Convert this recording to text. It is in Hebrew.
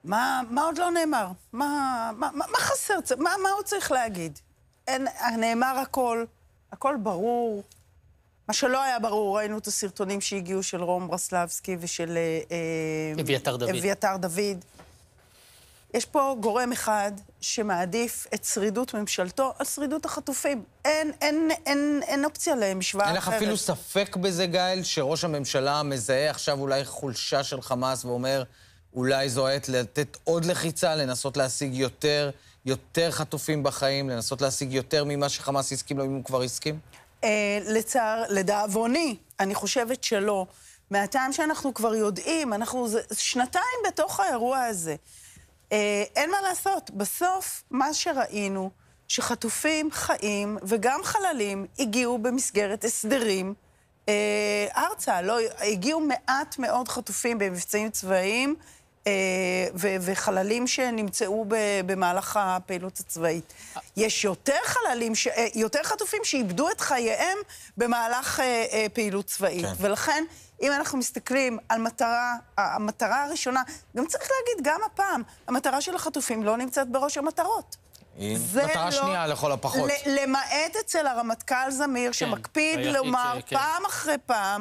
מה עוד לא נאמר? מה חסר? מה הוא צריך להגיד? נאמר הכל ברור. מה שלא היה ברור, ראינו את הסרטונים שהגיעו של רום ברסלבסקי ושל אביתר דוד. יש פה גורם אחד שמעדיף את שרידות ממשלתו על שרידות החטופים. אין אופציה למשוואה אחרת. אין לך אפילו ספק בזה, גאל, שראש הממשלה מזהה עכשיו אולי חולשה של חמאס ואומר, אולי זו עת לתת עוד לחיצה, לנסות להשיג יותר חטופים בחיים, לנסות להשיג יותר ממה שחמאס הסכים לו, אם הוא כבר הסכים? לדאבוני, אני חושבת שלא. מהטעם שאנחנו כבר יודעים, אנחנו שנתיים בתוך האירוע הזה. אין מה לעשות. בסוף, מה שראינו, שחטופים חיים וגם חללים הגיעו במסגרת הסדרים ארצה. הגיעו מעט מאוד חטופים במבצעים צבאיים וחללים שנמצאו במהלך הפעילות הצבאית. יש יותר חטופים שאיבדו את חייהם במהלך פעילות צבאית. כן. ולכן, אם אנחנו מסתכלים על המטרה הראשונה, גם צריך להגיד, גם הפעם, המטרה של החטופים לא נמצאת בראש המטרות. מטרה שנייה לכל הפחות. למעט אצל הרמטכ"ל זמיר, שמקפיד לומר פעם אחרי פעם,